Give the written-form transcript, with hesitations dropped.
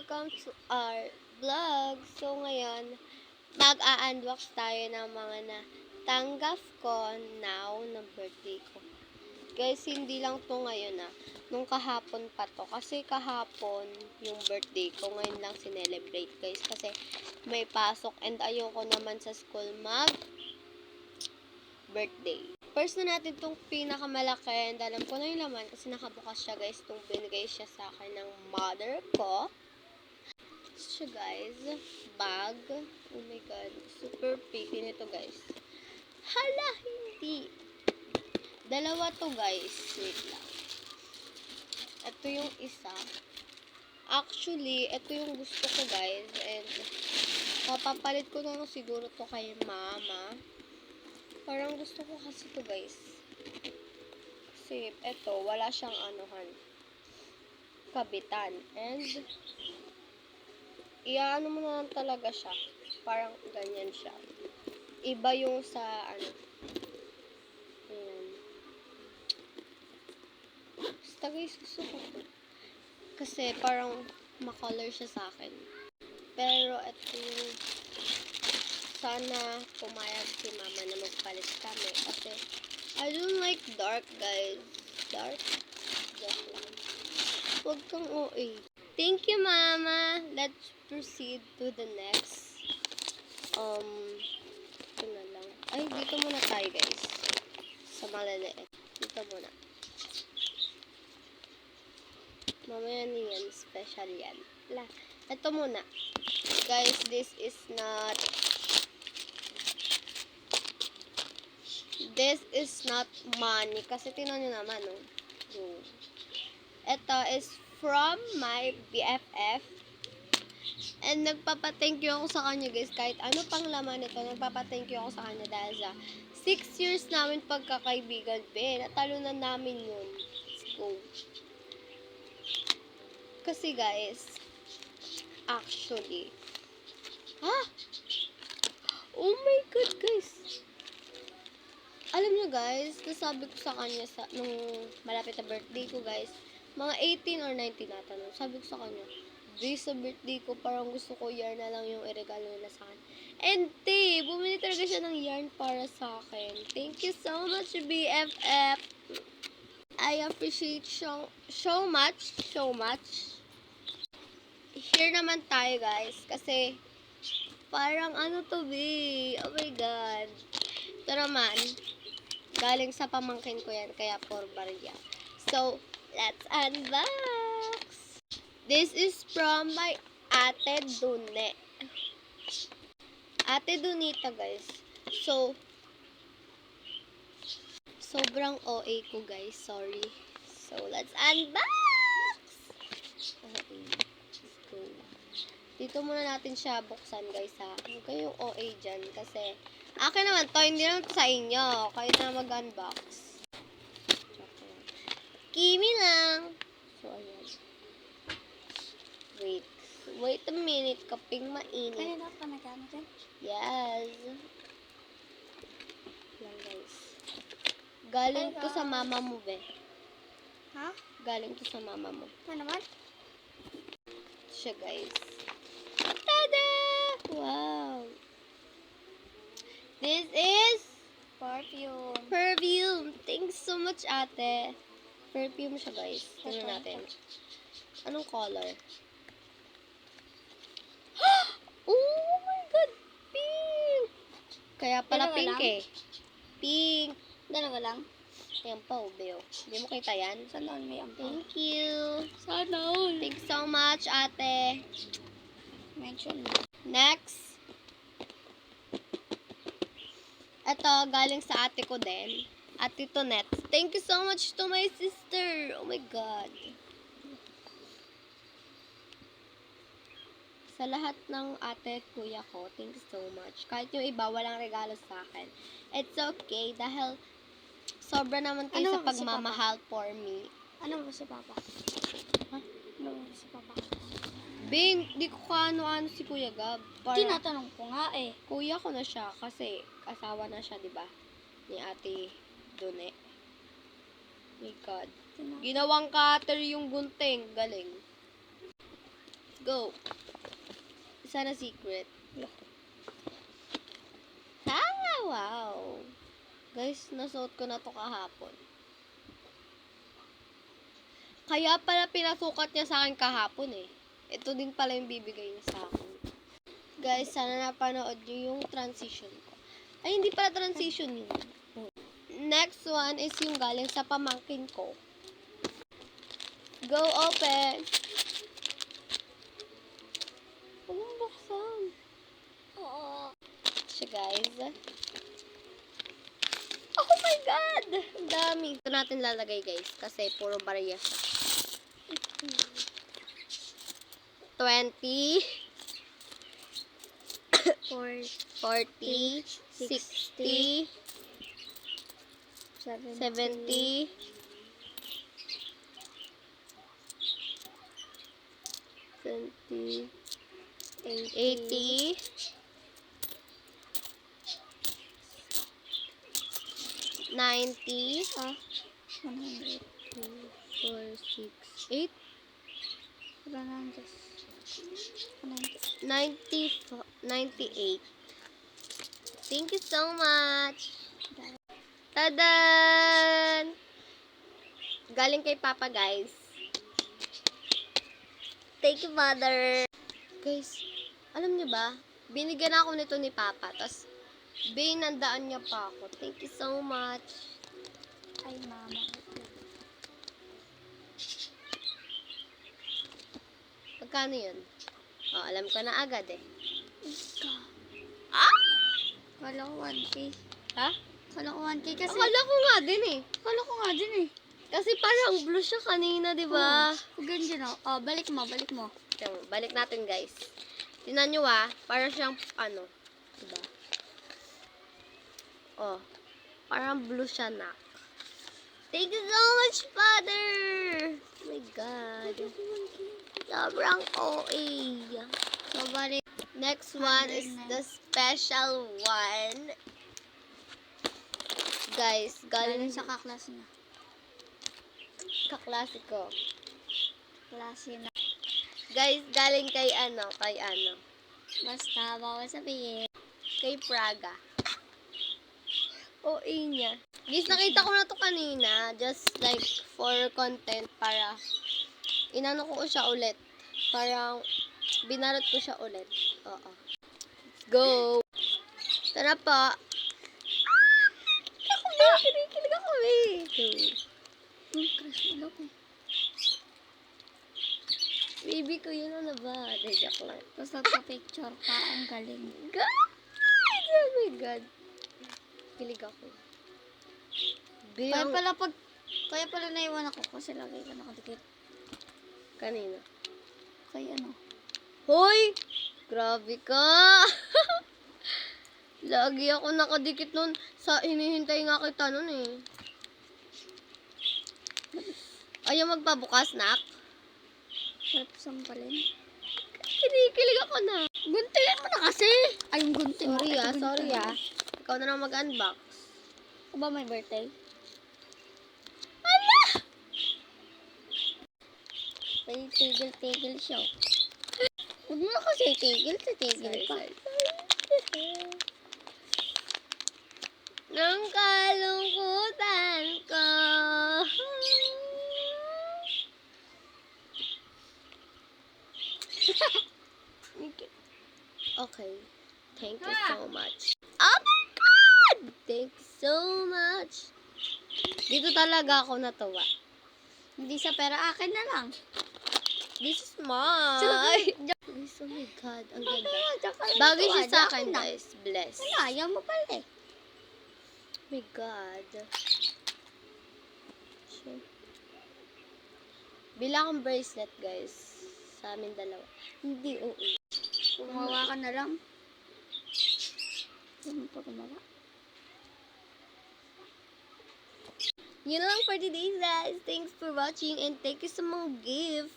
welcome to our vlog. So ngayon, mag-a-unbox tayo ng mga natanggap ko now ng birthday ko. Guys, hindi lang to ngayon nung kahapon pa to. Kasi kahapon yung birthday ko, ngayon lang sinelebrate guys. Kasi may pasok and ayoko naman sa school birthday. First na natin itong pinakamalaki and alam ko na yung laman kasi nakabukas siya guys. Itong binigay siya sa akin ng mother ko. Siya guys, bag. Oh my god, super pretty nito guys. Hala, hindi. Dalawa to guys. Wait lang. Ito yung isa. Actually, ito yung gusto ko guys. And papapalit ko na lang siguro to kay mama. Parang gusto ko kasi to guys. Kasi ito, wala siyang kabitan. And iyaano mo na lang talaga siya. Parang ganyan siya. Iba yung sa ayan. Basta guys, gusto ko to. Kasi parang makolor siya sa akin. Pero ito yung sana pumayag si mama na magpalit kami. Kasi I don't like dark guys. Dark? Joke lang. Huwag kang OA. Thank you mama. Let's proceed to the next. Ito na lang. Ay, dito muna tayo guys. Sa maliliit. Dito muna. Mamaya niyan. Special yan. Ito muna. Guys, this is not money. Kasi tinan nyo naman, no? Ito is from my BFF. And nagpapa-thank you ako sa kanya, guys. Kahit ano pang laman nito, nagpapa-thank you ako sa kanya dahil sa 6 years namin pagkakaibigan. Natalunan namin yun. Let's go. Kasi, guys, actually, oh my god, guys. Alam nyo guys, nasabi ko sa kanya nung malapit na birthday ko guys, mga 18 or 19 nata nun, sabi ko sa kanya, this sa birthday ko, parang gusto ko yarn na lang yung iregalo nila sa akin. And bumili talaga siya ng yarn para sa akin. Thank you so much, BFF. I appreciate so much. Here naman tayo guys, kasi parang to be, oh my god. Ito naman, galing sa pamangkin ko yan, kaya for barya. So, let's unbox! This is from my Ate Dune. Ate Dunita, guys. So, sobrang OA ko, guys. Sorry. So, let's unbox! Okay, let's go. Dito muna natin siya buksan, guys, ha. Huwag kayong OA dyan, kasi akin naman to, hindi naman to sa inyo. Kayo na mag-unbox. Kimi lang. So, ayan. Wait a minute. Kaping mainit. Kanina ka nagano dyan? Yes. Yan, guys. Galing to sa mama mo, be. Ha? Galing to sa mama mo. Ano naman? Siya, guys. Tada! Wow. This is perfume. Thanks so much, ate. Perfume siya, guys. Tignan natin. Anong color? Oh my god! Pink! Kaya pala Dalawa pink lang? eh. Pink. Dalawa lang? Ayan pa, Beo. Hindi mo kita yan? Sana all may ampang. Thank you. Sana all. Thanks so much, ate. Mention mo. Next. Ito, galing sa ate ko din. Ate Tonet. Thank you so much to my sister. Oh my God. Sa lahat ng ate at kuya ko, thank you so much. Kahit yung iba, walang regalo sa akin. It's okay, dahil sobra naman kayo sa pagmamahal for me. Ano ba si Papa? Ha? Ano ba si Papa? Bing, di ko kaano-ano si Kuya Gab. Tinatanong ko nga eh. Kuya ko na siya kasi asawa na siya, di ba? Ni Ate Dune. My God. Ginawang cutter yung gunting. Galing. Go. Sana secret. Wala. Ah, wow. Guys, nasuot ko na to kahapon. Kaya pala pinasukat niya sa akin kahapon eh. Ito din pala yung bibigay niya sa akin. Guys, sana napanood niyo yung transition ko. Ay, hindi pala transition yun. Next one is yung galing sa pamangkin ko. Go open! Huwag mong buksan. Oo. Siya, guys. Oh my God! Ang dami. Ito natin lalagay, guys. Kasi puro barya siya. 20, 40, 60, 70, 80, 90, 100. 4, 6, 8, 100. 98. Thank you so much. Tadan! Galing kay Papa, guys. Thank you, Mother. Guys, alam niyo ba? Binigyan ako nito ni Papa. Tapos, binandaan niya pa ako. Thank you so much. Ay, mama. Magkano yun? Oh, alam ko na agad eh. Ika. Ah! Kala ko 1K. Ha? Kala ko 1K kasi. Akala ko nga din eh. Kala ko nga din eh. Kasi parang blue siya kanina, di ba? Huwag ganyan oh. Oh, balik mo, balik mo. Balik natin, guys. Tingnan nyo parang siyang, diba? Oh, parang blue siya, nak. Thank you so much, Father! Oh my God. Sobrang OA. So, balik. Next one is the special one. Guys, Galing galing sa kaklase niya. kaklase ko. Klase na. Guys, galing kay Basta, bawal sabihin. kay Praga. OA niya. Guys, nakita ko na to kanina. Just like for content para inano ko siya ulit. Parang binarot ko siya ulit. Oo. Let's go! Tara pa. Kinikilig ako eh. Crush mo lang eh. Baby ko, yun na ba? Joke lang. Tapos nagpa-picture pa. Ang galing. Guys! Oh my God. Kilig ako. Kaya pala naiwan ako kasi lagi ka nakadikit. Kanina. Kaya ano? Hoy! Grabe ka! Lagi ako nakadikit nun. Hinihintay nga kita nun eh. Ayaw magpabukas, nak? Sarap sampalin. Kinikilig ako na. Guntingin mo na kasi! Ay, yung gunting mo. Sorry Ito, sorry gunting. Ikaw na lang mag-unbox. Ako ba may birthday? Ala! May tigil-tigil siya. Huwag mo na kasi tigil pa. Nang kalungkutan ko. Okay. Thank you so much. Oh my God! Thank you so much. Dito talaga ako natuwa. Hindi sa pera, akin na lang. This is mine. Guys, oh my God. Ang ganda. Bagay siya sa akin, guys. Bless. Wala, ayaw mo pala eh. Oh my God. Sure. Bilang akong bracelet, guys. Sa amin dalawa. Hindi, oo. Gumawa ka na lang. Huwag mo pa gumawa. Yun lang for today, guys. Thanks for watching and thank you sa mga gift.